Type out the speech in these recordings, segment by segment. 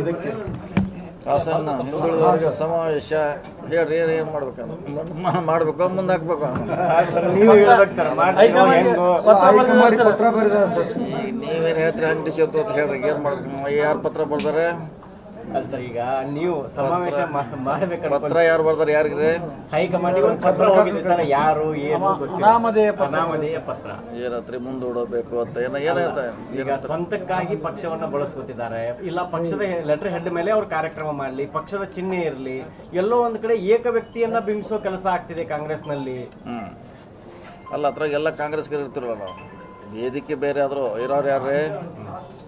ಇದಕ್ಕೆ ಹಾಸನ ಹಿಂದುಳಿದವರಿಗೆ ಸಮಾವೇಶ ಹೇಳ್ರಿ ಏನು ಮಾಡ್ಬೇಕು ಮುಂದೆ ಹಾಕ್ಬೇಕು. ಈಗ ನೀವೇನು ಹೇಳ್ತೀರಿ ಹಂಗೆ ಡಿಸಿತ್ತು ಅಂತ ಹೇಳ್ರಿ, ಏನು ಮಾಡ್ಬೇಕು? ಯಾರು ಪತ್ರ ಬರ್ತಾರೆ? ಈಗ ನೀವು ಸಮಾವೇಶ ಪತ್ರ ಯಾರು ಬರ್ತಾರೆ? ಯಾರಿಗ್ರಿ? ಹೈಕಮಾಂಡ್ ಪತ್ರ ಹೋಗಿದೆ ಸರ್. ಯಾರು ಏನು ಅನಾಮಧೇಯ ಪತ್ರ ಏನತ್ರಿ ಮುಂದೂಡಬೇಕು ಅಂತ ಏನಾಯ್ತ? ಈಗ ಸ್ವಂತಕ್ಕಾಗಿ ಪಕ್ಷವನ್ನ ಬಳಸ್ಕೊತಿದ್ದಾರೆ. ಇಲ್ಲ ಪಕ್ಷದ ಲೆಟರ್ ಹೆಡ್ ಮೇಲೆ ಅವ್ರು ಕಾರ್ಯಕ್ರಮ ಮಾಡ್ಲಿ, ಪಕ್ಷದ ಚಿಹ್ನೆ ಇರಲಿ, ಎಲ್ಲೋ ಒಂದ್ ಕಡೆ ಏಕ ವ್ಯಕ್ತಿಯನ್ನ ಬಿಂಬಿಸೋ ಕೆಲಸ ಆಗ್ತಿದೆ ಕಾಂಗ್ರೆಸ್ನಲ್ಲಿ. ಅಲ್ಲ ಅದ್ರಾಗೆಲ್ಲ ಕಾಂಗ್ರೆಸ್ಗೆ ಇರ್ತಿರಲ್ಲ ನಾವು. ವೇದಿಕೆ ಬೇರೆ ಆದರೂ ಇರೋರು ಯಾರೇ?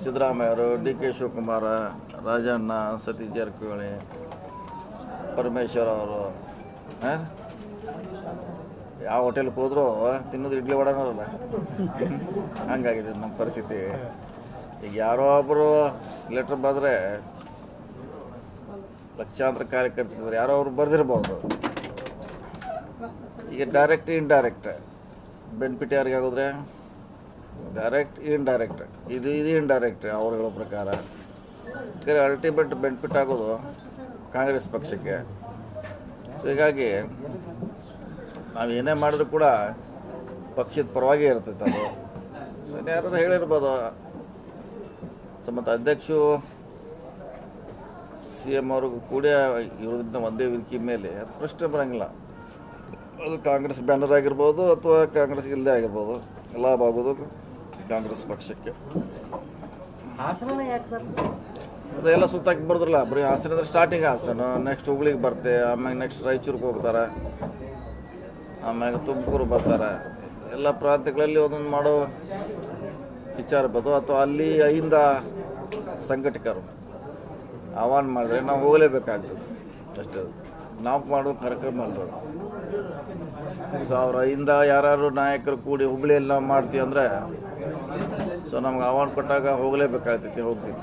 ಸಿದ್ದರಾಮಯ್ಯವರು, ಡಿ ಕೆ ಶಿವಕುಮಾರ, ರಾಜಣ್ಣ, ಸತೀಶ್ ಜಾರಕಿಹೊಳಿ, ಪರಮೇಶ್ವರ್ ಅವರು. ಯಾವ ಹೋಟೆಲ್ಗೆ ಹೋದ್ರು ತಿನ್ನೋದು ಇಡ್ಲಿ ವಡನಲ್ಲ. ಹಂಗಾಗಿದೆ ನಮ್ಮ ಪರಿಸ್ಥಿತಿ. ಈಗ ಯಾರೋ ಒಬ್ಬರು ಲೆಟ್ರ್ ಬಂದರೆ ಲಕ್ಷಾಂತರ ಕಾರ್ಯಕರ್ತರಿದ್ದಾರೆ, ಯಾರೋ ಅವರು ಬರೆದಿರ್ಬೋದು. ಈಗ ಡೈರೆಕ್ಟ್ ಇಂಡೈರೆಕ್ಟ್ ಬೆನಿಫಿಟ್ ಯಾರಿಗೆ ಆಗೋದ್ರೆ? Direct indirect. ಇದು ಇಂಡೈರೆಕ್ಟ್ ಅವ್ರು ಹೇಳೋ ಪ್ರಕಾರ. ಅಲ್ಟಿಮೇಟ್ ಬೆನಿಫಿಟ್ ಆಗೋದು ಕಾಂಗ್ರೆಸ್ ಪಕ್ಷಕ್ಕೆ. ಸೊ ಹೀಗಾಗಿ ನಾವು ಏನೇ ಮಾಡಿದ್ರು ಕೂಡ ಪಕ್ಷದ ಪರವಾಗಿ ಇರ್ತೈತೆ ಅದು. ಸೊ ಯಾರು ಹೇಳಿರ್ಬೋದು. ಸೊ ಮತ್ತು ಅಧ್ಯಕ್ಷರು ಸಿ ಎಮ್ ಅವ್ರಿಗೂ ಕೂಡ ಇರೋದ್ರಿಂದ ಒಂದೇ ವೇದಿಕೆ ಮೇಲೆ ಅದು ಪ್ರಶ್ನೆ ಬರೋಂಗಿಲ್ಲ. ಅದು ಕಾಂಗ್ರೆಸ್ ಬ್ಯಾನರ್ ಆಗಿರ್ಬೋದು ಅಥವಾ ಕಾಂಗ್ರೆಸ್ ಇಲ್ಲದೆ ಆಗಿರ್ಬೋದು, ಲಾಭ ಆಗೋದು ಕಾಂಗ್ರೆಸ್ ಪಕ್ಷಕ್ಕೆ. ಅದೆಲ್ಲ ಸುತ್ತಾಕಿ ಬರೋದಿಲ್ಲ. ಬರೀ ಹಾಸನ ಅಂದ್ರೆ ಸ್ಟಾರ್ಟಿಂಗ್ ಹಾಸನ, ನೆಕ್ಸ್ಟ್ ಹುಬ್ಳಿಗೆ ಬರ್ತೆ, ಆಮ್ಯಾಗ ನೆಕ್ಸ್ಟ್ ರಾಯಚೂರಿಗೆ ಹೋಗ್ತಾರೆ, ಆಮ್ಯಾಗ ತುಮಕೂರು ಬರ್ತಾರೆ. ಎಲ್ಲ ಪ್ರಾಂತ್ಯಗಳಲ್ಲಿ ಒಂದೊಂದು ಮಾಡೋ ವಿಚಾರ ಇರ್ಬೋದು. ಅಥವಾ ಅಲ್ಲಿ ಐಂದ ಸಂಘಟಕರು ಆಹ್ವಾನ ಮಾಡಿದ್ರೆ ನಾವು ಹೋಗಲೇಬೇಕಾಗ್ತದೆ ಅಷ್ಟೇ. ನಾವು ಮಾಡೋ ಕಾರ್ಯಕ್ರಮ ಅಲ್ಲ. ಸೊ ಅವ್ರ ಐಂದ ಯಾರು ನಾಯಕರು ಕೂಡಿ ಹುಬ್ಳಿಯಲ್ಲಿ ನಾವು ಮಾಡ್ತೀವಿ ಅಂದರೆ ಸೊ ನಮ್ಗೆ ಆಹ್ವಾನ ಕೊಟ್ಟಾಗ ಹೋಗಲೇಬೇಕಾಗ್ತೈತಿ, ಹೋಗ್ತೀವಿ.